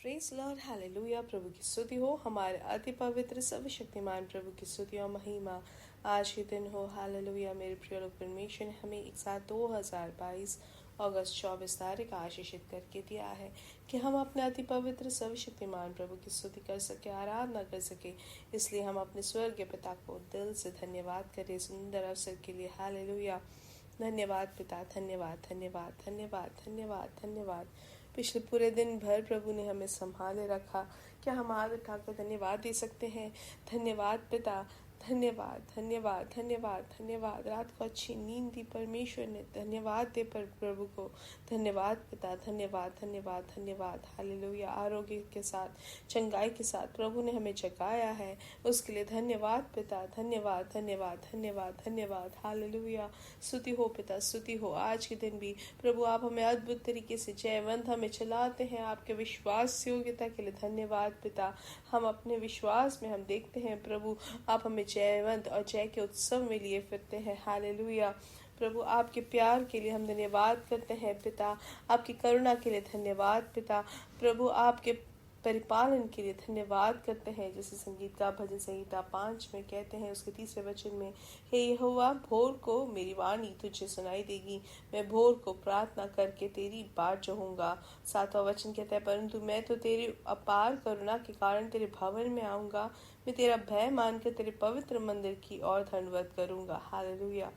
Praise Lord hallelujah. प्रभु की स्तुति हो। हमारे अति पवित्र सर्वशक्तिमान प्रभु की स्तुति और महिमा आज के दिन हो। हालेलुया। मेरे प्रिय लोग, परमेश्वर ने हमें एक साथ 2022 अगस्त 24 तारीख आशीषित करके दिया है कि हम अपने अति पवित्र सर्वशक्तिमान प्रभु की स्तुति कर सके, आराधना कर सके। इसलिए हम अपने स्वर्गीय पिता को दिल से धन्यवाद करें सुंदर अवसर के लिए। हालेलुया। धन्यवाद पिता, धन्यवाद धन्यवाद धन्यवाद धन्यवाद धन्यवाद। पिछले पूरे दिन भर प्रभु ने हमें संभाले रखा। क्या हम हाथ उठाकर धन्यवाद दे सकते हैं? धन्यवाद पिता, धन्यवाद धन्यवाद धन्यवाद धन्यवाद। रात को अच्छी नींद दी परमेश्वर ने, धन्यवाद दे पर प्रभु को। धन्यवाद पिता, धन्यवाद धन्यवाद धन्यवाद। हालेलुया। आरोग्य के साथ, चंगाई के साथ प्रभु ने हमें जगाया है, उसके लिए धन्यवाद पिता, धन्यवाद धन्यवाद धन्यवाद धन्यवाद। हालेलुया। स्तुति हो पिता, स्तुति हो। आज के दिन भी प्रभु आप हमें अद्भुत तरीके से जयवंत हमें चलाते हैं। आपके विश्वास योग्यता के लिए धन्यवाद पिता। हम अपने विश्वास में हम देखते हैं प्रभु आप हमें जयवंत और जय के उत्सव में लिए फिरते हैं। हालेलुया। प्रभु आपके प्यार के लिए हम धन्यवाद करते हैं पिता। आपकी करुणा के लिए धन्यवाद पिता। प्रभु आपके परिपालन के लिए धन्यवाद करते हैं। जैसे संगीत का भजन संहिता 5 में कहते हैं, उसके 3रे वचन में, हे यहोवा भोर को मेरी वाणी तुझे सुनाई देगी, मैं भोर को प्रार्थना करके तेरी बाट चाहूंगा। 7वां वचन कहता है, परंतु मैं तो तेरी अपार करुणा के कारण तेरे भवन में आऊंगा, मैं तेरा भय मानकर तेरे पवित्र मंदिर की ओर धन्यवाद करूंगा। हालेलुया।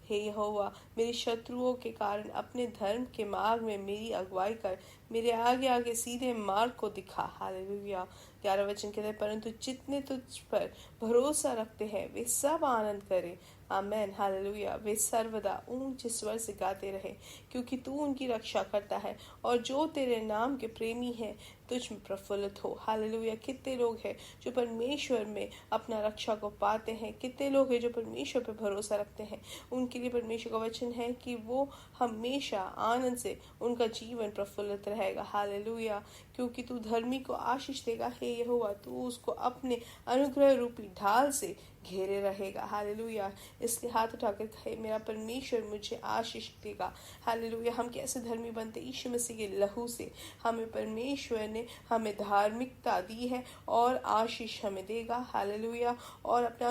हे यहोवा मेरे शत्रुओं के कारण अपने धर्म के मार्ग में मेरी अगुवाई कर, मेरे आगे आगे सीधे मार्ग को दिखा। हालेलुया। 11वां वचन कहते हैं, परंतु जितने तुझ पर भरोसा रखते हैं वे सब आनंद करें। आमेन। हालेलुया। वे सर्वदा ऊंचे स्वर से गाते रहे, क्योंकि तू उनकी रक्षा करता है और जो तेरे नाम के प्रेमी हैं तुझ में प्रफुल्लित हो। हालेलुया। कितने लोग हैं जो परमेश्वर में अपना रक्षा को पाते हैं, कितने लोग हैं जो परमेश्वर पर भरोसा रखते हैं। उनके लिए परमेश्वर का वचन है कि वो हमेशा आनंद से उनका जीवन प्रफुल्लित रहेगा। हालेलुया। क्योंकि तू धर्मी को आशीष देगा, हे यहोवा तू उसको अपने अनुग्रह रूपी ढाल से घेरे रहेगा। हालेलुया। इसलिए हाथ उठाकर कहे, मेरा परमेश्वर मुझे आशीष देगा। हालेलुया। हम कैसे धर्मी बनते? यीशु मसीह के लहू से हमें परमेश्वर ने हमें धार्मिकता दी है और आशीष हमें देगा। हालेलुया। और अपना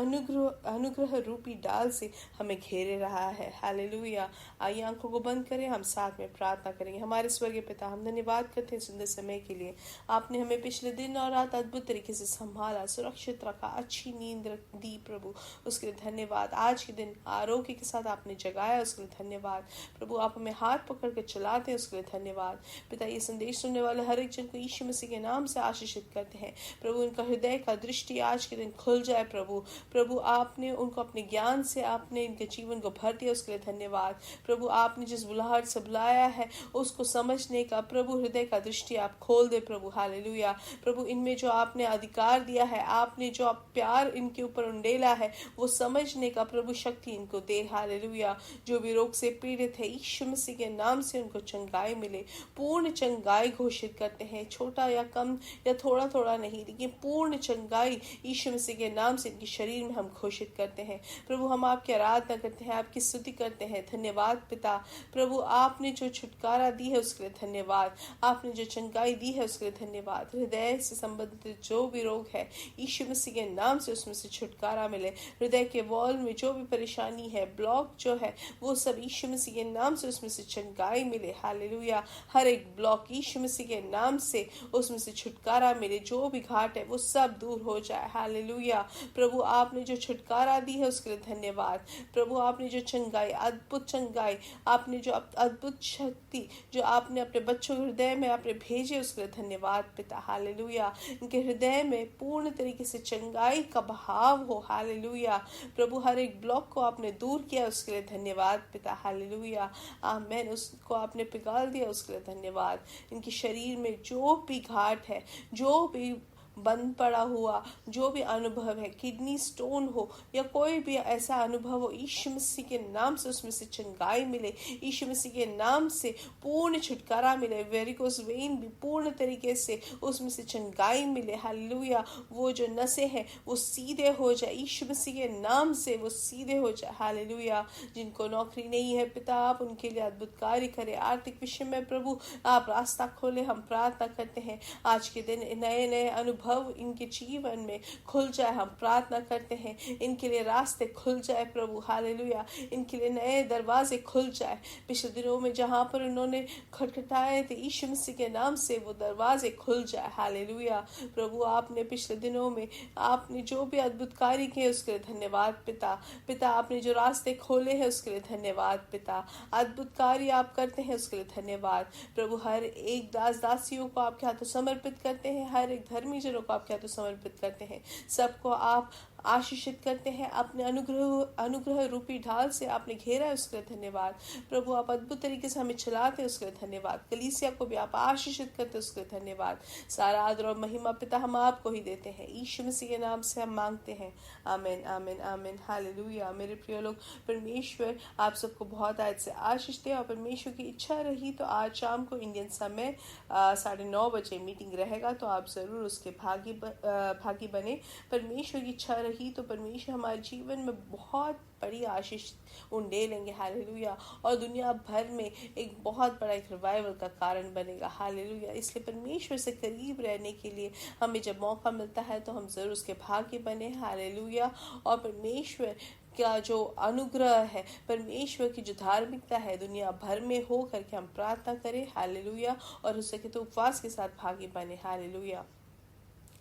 अनुग्रह रूपी डाल से हमें घेरे रहा है। हालेलुया। आइए आंखों को बंद करें, हम साथ में प्रार्थना करेंगे। हमारे स्वर्गीय पिता, हम धन्यवाद करते हैं सुंदर समय के लिए। आपने हमें पिछले दिन और रात अद्भुत तरीके से संभाला, सुरक्षित रखा, अच्छी नींद दी प्रभु, उसके लिए धन्यवाद। आज के दिन आरोग्य के साथ आपने जगाया, उसके लिए धन्यवाद प्रभु। आप हमें हाथ पकड़ के चलाते हैं, उसके लिए धन्यवाद पिता। ये संदेश सुनने वाले हर एक जन को यीशु मसीह के नाम से आशीषित करते हैं प्रभु। उनका हृदय का दृष्टि आज के दिन खुल जाए प्रभु। प्रभु आपने उनको अपने ज्ञान से आपने इनके जीवन को भर दिया, उसके लिए धन्यवाद प्रभु। आपने जिस बुलाहट से बुलाया है उसको समझने का प्रभु हृदय का दृष्टि आप खोल दे प्रभु। हालेलुया। प्रभु इनमें जो आपने अधिकार दिया है, आपने जो प्यार इनके ऊपर उंडेला है, वो समझने का प्रभु शक्ति इनको दे। हालेलुया। जो भी रोग से पीड़ित है, यीशु मसीह के नाम से उनको चंगाई मिले। पूर्ण चंगाई घोषित करते हैं, छोटा या कम या थोड़ा थोड़ा नहीं, लेकिन पूर्ण चंगाई यीशु मसीह के नाम से इनके शरीर में हम घोषित करते हैं प्रभु। हम आपकी आराधना करते हैं, आपकी स्तुति करते हैं। धन्यवाद पिता। प्रभु आपने जो छुटकारा दी है उसके लिए धन्यवाद, आपने जो चंगाई दी है उसके लिए धन्यवाद। हृदय से संबंधित जो भी रोग है, यीशु मसीह के नाम से उसमें से छुटकारा मिले। हृदय के वॉल में जो भी परेशानी है, ब्लॉक जो है, वो सब यीशु मसीह के नाम से उसमें से चंगाई मिले। हालेलुया। हर एक ब्लॉक यीशु मसीह के नाम से उसमें से छुटकारा मिले। जो भी घाट है वो सब दूर हो जाए। हालेलुया। प्रभु आपने जो छुटकारा दी है उसके लिए धन्यवाद प्रभु। आपने जो चंगाई, अद्भुत चंगाई, आपने जो अद्भुत शक्ति जो आपने अपने बच्चों के हृदय में आपने भेजे, उसके लिए धन्यवाद पिता। हालेलुया। इनके हृदय में पूर्ण तरीके से चंगाई का बहाव हो। हालेलुया। प्रभु हर एक ब्लॉक को आपने दूर किया, उसके लिए धन्यवाद पिता। हालेलुया। आमेन। उसको आपने पिघाल दिया, उसके लिए धन्यवाद। इनके शरीर में जो भी घाट है, जो भी बंद पड़ा हुआ जो भी अनुभव है, किडनी स्टोन हो या कोई भी ऐसा अनुभव हो, यीशु मसीह के नाम से उसमें से चंगाई मिले, यीशु मसीह के नाम से पूर्ण छुटकारा मिले, वेरिकोस वेन भी पूर्ण तरीके से उसमें से चंगाई मिले। हालेलुया। वो जो नसें हैं वो सीधे हो जाए, यीशु मसीह के नाम से वो सीधे हो जाए। हालेलुया। जिनको नौकरी नहीं है पिता, आप उनके लिए अद्भुत कार्य करें। आर्थिक विषय में प्रभु आप रास्ता खोले, हम प्रार्थना करते हैं आज के दिन नए नए अनुभव इनके जीवन में खुल जाए। हम प्रार्थना करते हैं इनके लिए रास्ते खुल जाए प्रभु। हालेलुया। इनके लिए नए दरवाजे खुल जाए। पिछले दिनों में जहाँ पर उन्होंने खटखटाए थे, यीशु मसीह के नाम से वो दरवाजे खुल जाए। हालेलुया। प्रभु आपने पिछले दिनों में आपने जो भी अद्भुत कार्य किए उसके लिए धन्यवाद पिता। पिता आपने जो रास्ते खोले हैं उसके लिए धन्यवाद पिता। अद्भुत कार्य आप करते हैं उसके लिए धन्यवाद प्रभु। हर एक दास दासियों को आपके हाथों समर्पित करते हैं, हर एक धर्मी जनों को आपके हाथों समर्पित करते हैं। सबको आप आशीषित करते हैं अपने अनुग्रह रूपी ढाल से आपने घेरा है उसके लिए धन्यवाद प्रभु। आप अद्भुत तरीके से हमें चलाते हैं उसके लिए धन्यवाद। कलीसिया को भी आप आशीषित करते हैं उसके लिए धन्यवाद। सारा आदर और महिमा पिता हम आपको ही देते हैं, यीशु मसीह के नाम से हम मांगते हैं। आमीन आमीन आमीन। हालेलुया। मेरे प्रिय लोग, परमेश्वर आप सबको बहुत आज से आशीष दे। और परमेश्वर की इच्छा रही तो आज शाम को इंडियन समय 9:30 बजे मीटिंग रहेगा, तो आप जरूर उसके भागी बने। परमेश्वर की इच्छा रही तो परमेश्वर हमारे जीवन में बहुत बड़ी आशीष उंडेलेंगे। हालेलुया। और दुनिया भर में एक बहुत बड़ा एक रिवाइवल का कारण बनेगा। हालेलुया। इसलिए परमेश्वर से करीब रहने के लिए हमें जब मौका मिलता है तो हम जरूर उसके भागी बने। हालेलुया। और परमेश्वर का जो अनुग्रह है, परमेश्वर की जो धार्मिकता है दुनिया भर में हो करके हम प्रार्थना करें। हालेलुया। और हो सके तो उपवास के साथ भागी बने। हालेलुया।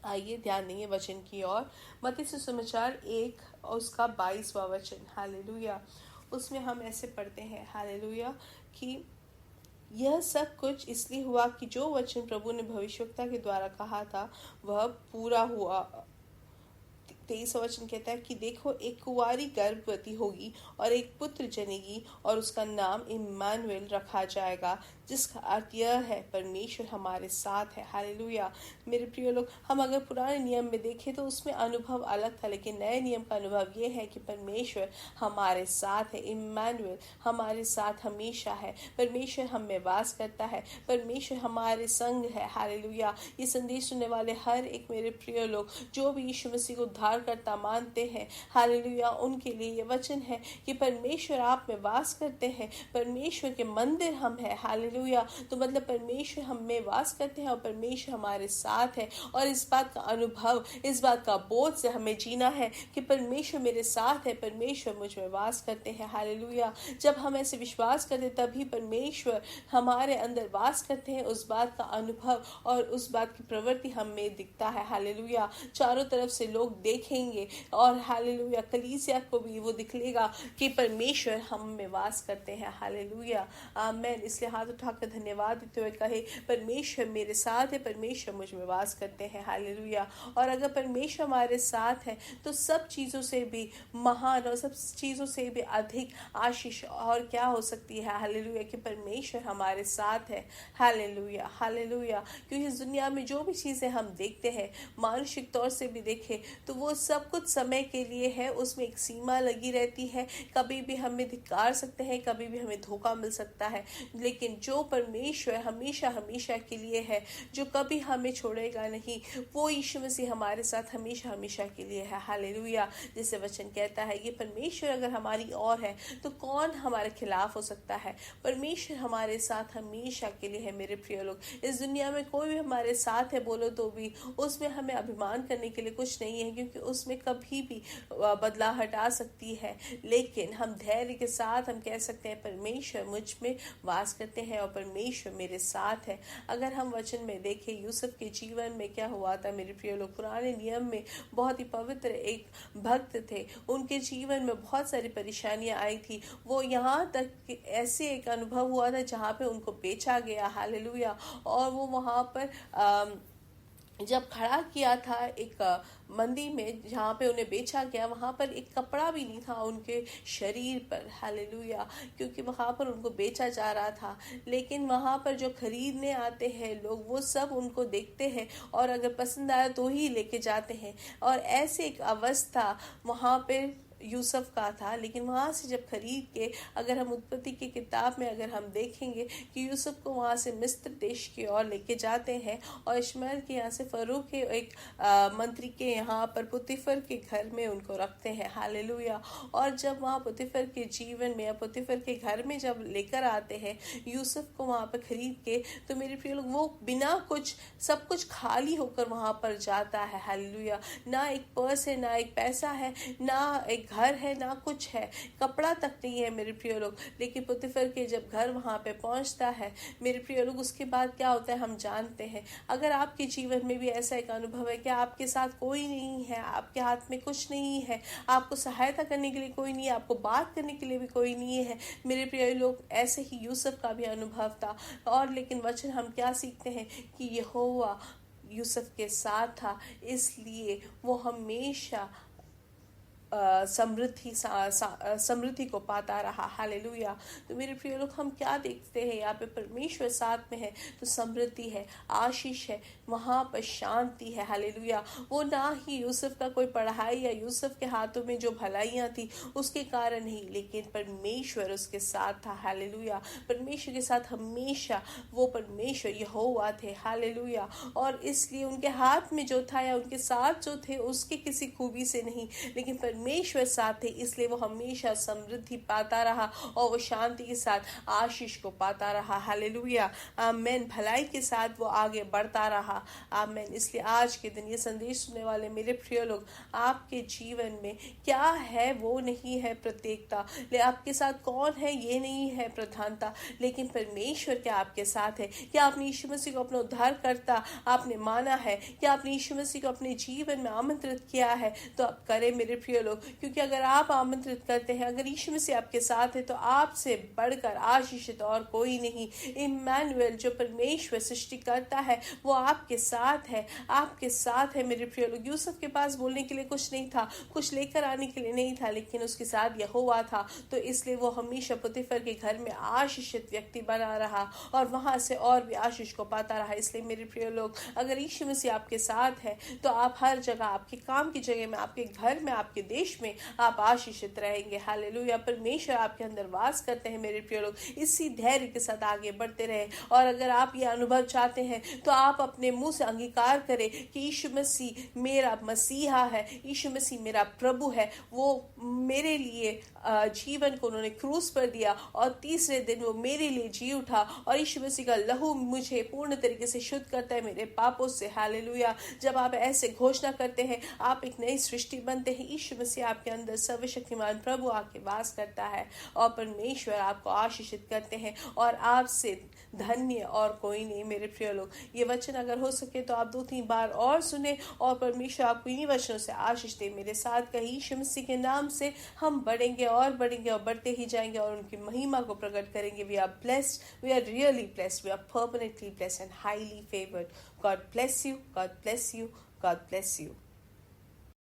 आइए ध्यान देंगे वचन की ओर। मत्ती सुसमाचार 1 और उसका 22वां वचन। हालेलुया। उसमें हम ऐसे पढ़ते हैं हालेलुया कि यह सब कुछ इसलिए हुआ कि जो वचन प्रभु ने भविष्यवक्ता के द्वारा कहा था वह पूरा हुआ। 23 वचन कहता है कि देखो, एक कुंवारी गर्भवती होगी और एक पुत्र जनेगी और उसका नाम इम्मानुएल रखा जाएगा, जिसका अर्थ यह है परमेश्वर हमारे साथ है। हालेलुया। मेरे प्रिय लोग, हम अगर पुराने नियम में देखें तो उसमें अनुभव अलग था, लेकिन नए नियम का अनुभव ये है कि परमेश्वर हमारे साथ है। इम्मानुएल हमारे साथ हमेशा है। परमेश्वर हम में वास करता है। परमेश्वर हमारे संग है। हालेलुया। ये संदेश सुनने वाले हर एक मेरे प्रिय लोग जो भी यीशु मसीह को उद्धार करता मानते हैं, हालेलुया, उनके लिए ये वचन है कि परमेश्वर आप में वास करते हैं। परमेश्वर के मंदिर हम हैं। हालेलुया। तो मतलब परमेश्वर हम में वास करते हैं और परमेश्वर हमारे साथ है। और इस बात का अनुभव, इस बात का बोध से हमें जीना है कि परमेश्वर मेरे साथ है, परमेश्वर मुझ में वास करते हैं। हालेलुया। जब हम ऐसे विश्वास करते तभी परमेश्वर हमारे अंदर वास करते हैं। उस बात का अनुभव और उस बात की प्रवृत्ति हम में दिखता है। हालेलुया। चारों तरफ से लोग देखेंगे और हालेलुया कलीसिया को भी वो दिखलेगा कि परमेश्वर हम में वास करते हैं। हालेलुया। आमीन। इसलिए हाथ उठाकर धन्यवाद देते हुए कहे, परमेश्वर मेरे साथ है, परमेश्वर मुझ में वास करते हैं। हालेलुया। और अगर परमेश्वर हमारे साथ है तो सब चीजों से भी महान और सब चीजों से भी अधिक आशीष और क्या हो सकती है। हालेलुया। कि परमेश्वर हमारे साथ है। हालेलुया। हालेलुया। क्योंकि इस दुनिया में जो भी चीजें हम देखते हैं, मानसिक तौर से भी देखें तो वो सब कुछ समय के लिए है, उसमें एक सीमा लगी रहती है। कभी भी हमें धिक्कार सकते हैं, कभी भी हमें धोखा मिल सकता है, लेकिन जो परमेश्वर हमेशा हमेशा के लिए है, जो कभी हमें छोड़ेगा नहीं, वो यीशु मसीह हमारे साथ हमेशा हमेशा के लिए है। हालेलुया। जैसे वचन कहता है, ये परमेश्वर अगर हमारी ओर है तो कौन हमारे खिलाफ हो सकता है। परमेश्वर हमारे साथ हमेशा के लिए है। मेरे प्रिय लोग, इस दुनिया में कोई भी हमारे साथ है बोलो तो भी उसमें हमें अभिमान करने के लिए कुछ नहीं है, क्योंकि उसमें कभी भी बदलाहट आ सकती है। लेकिन हम धैर्य के साथ हम कह सकते हैं परमेश्वर मुझ में वास करते हैं और परमेश्वर मेरे साथ है। अगर हम वचन में देखें यूसुफ के जीवन में क्या हुआ था मेरे प्रिय लोग, पुराने नियम में बहुत ही पवित्र एक भक्त थे, उनके जीवन में बहुत सारी परेशानियां आई थी। वो यहाँ तक ऐसे एक अनुभव हुआ था जहाँ पे उनको बेचा गया। हालेलुया। और वो वहाँ पर जब खड़ा किया था एक मंदी में जहाँ पे उन्हें बेचा गया, वहाँ पर एक कपड़ा भी नहीं था उनके शरीर पर, हालेलुया, क्योंकि वहाँ पर उनको बेचा जा रहा था। लेकिन वहाँ पर जो खरीदने आते हैं लोग, वो सब उनको देखते हैं और अगर पसंद आया तो ही लेके जाते हैं। और ऐसे एक अवस्था वहाँ पे यूसुफ का था। लेकिन वहाँ से जब खरीद के, अगर हम उत्पत्ति की किताब में अगर हम देखेंगे कि यूसुफ को वहाँ से मिस्र देश की ओर लेके जाते हैं और इश्माएल के यहाँ से फरो के एक मंत्री के यहाँ पर पुतीफर के घर में उनको रखते हैं, हालेलुया। और जब वहाँ पुतीफर के जीवन में या पुतीफर के घर में जब लेकर आते हैं यूसुफ को वहाँ पर खरीद के, तो मेरे प्रिय लोग वो बिना कुछ, सब कुछ खाली होकर वहाँ पर जाता है, हालेलुया। ना एक पर्स है, ना एक पैसा है, ना एक घर है, ना कुछ है, कपड़ा तक नहीं है मेरे प्रिय लोग। लेकिन पुतीफर के जब घर वहाँ पे पहुँचता है मेरे प्रिय लोग, उसके बाद क्या होता है हम जानते हैं। अगर आपके जीवन में भी ऐसा एक अनुभव है कि आपके साथ कोई नहीं है, आपके हाथ में कुछ नहीं है, आपको सहायता करने के लिए कोई नहीं है, आपको बात करने के लिए भी कोई नहीं है, मेरे प्रिय लोग, ऐसे ही यूसुफ का भी अनुभव था। और लेकिन वचन हम क्या सीखते हैं कि यहोवा यूसुफ के साथ था, इसलिए वो हमेशा समृद्धि को पाता रहा, हालेलुया। तो मेरे प्रिय लोग, हम क्या देखते हैं यहाँ पे, परमेश्वर साथ में है तो समृद्धि है, आशीष है, वहाँ पर शांति है, हालेलुया। वो ना ही यूसुफ का कोई पढ़ाई या यूसुफ के हाथों में जो भलाइयाँ थी उसके कारण ही, लेकिन परमेश्वर उसके साथ था, हालेलुया। परमेश्वर के साथ हमेशा वो परमेश्वर यहोवा थे, हालेलुया। और इसलिए उनके हाथ में जो था या उनके साथ जो थे उसके किसी खूबी से नहीं, लेकिन परमेश्वर साथ थे, इसलिए वो हमेशा समृद्धि पाता रहा और वो शांति के साथ आशीष को पाता रहा, हालेलुया, आमेन। भलाई के साथ वो आगे बढ़ता रहा, आमेन। इसलिए आज के दिन ये संदेश सुनने वाले मेरे प्रिय लोग, आपके जीवन में क्या है वो नहीं है प्रत्येकता, ले आपके साथ कौन है ये नहीं है प्रधानता, लेकिन परमेश्वर क्या आपके साथ है। क्या आपने यीशु मसीह को अपना उद्धार करता आपने माना है, क्या आपने यीशु मसीह को अपने जीवन में आमंत्रित किया है, तो आप करें मेरे प्रिय लोग। क्योंकि अगर आप आमंत्रित करते हैं, अगर यीशु मसीह आपके साथ है, तो आपसे बढ़कर आशीषित और कोई नहीं। इम्मानुएल, जो परमेश्वर सृष्टि करता है, वो आपके साथ है, आपके साथ है मेरे प्रिय लोग। यूसुफ के पास बोलने के लिए कुछ नहीं था, कुछ लेकर आने के लिए नहीं था, लेकिन उसके साथ यहोवा था, तो इसलिए वो हमेशा पुतीफर के घर में आशीषित व्यक्ति बना रहा और वहां से और भी आशीष को पाता रहा। इसलिए मेरे प्रिय लोग, अगर यीशु मसीह आपके साथ है तो आप हर जगह, आपके काम की जगह में, आपके घर में, आपके देश में आप आशीषित रहेंगे, हालेलुया। परमेश्वर आपके अंदर वास करते हैं मेरे प्रिय लोग। इसी धैर्य के साथ आगे बढ़ते रहे। और अगर आप ये अनुभव चाहते हैं तो आप अपने मुंह से अंगीकार करें कि यीशु मसीह मेरा मसीहा है, यीशु मसीह मेरा प्रभु है, वो मेरे लिए जीवन को उन्होंने क्रूस पर दिया और तीसरे दिन वो मेरे लिए जी उठा और यीशु मसीह का लहू मुझे पूर्ण तरीके से शुद्ध करता है मेरे पापों से, हालेलुया। जब आप ऐसे घोषणा करते हैं, आप एक नई सृष्टि बनते हैं। यीशु मसीह आपके अंदर सर्वशक्तिमान प्रभु आके वास करता है और परमेश्वर आपको आशीषित करते हैं और आपसे धन्य और कोई नहीं मेरे प्रिय लोग। ये वचन अगर हो सके तो आप 2-3 बार और सुने और परमेश्वर आपको इन्हीं वचनों से आशीष दे। मेरे साथ कही, यीशु मसीह के नाम से हम बढ़ेंगे और बढ़ते ही जाएंगे और उनकी महिमा को प्रकट करेंगे। We are blessed, we are really blessed, we are permanently blessed and highly favoured. God bless you, God bless you, God bless you.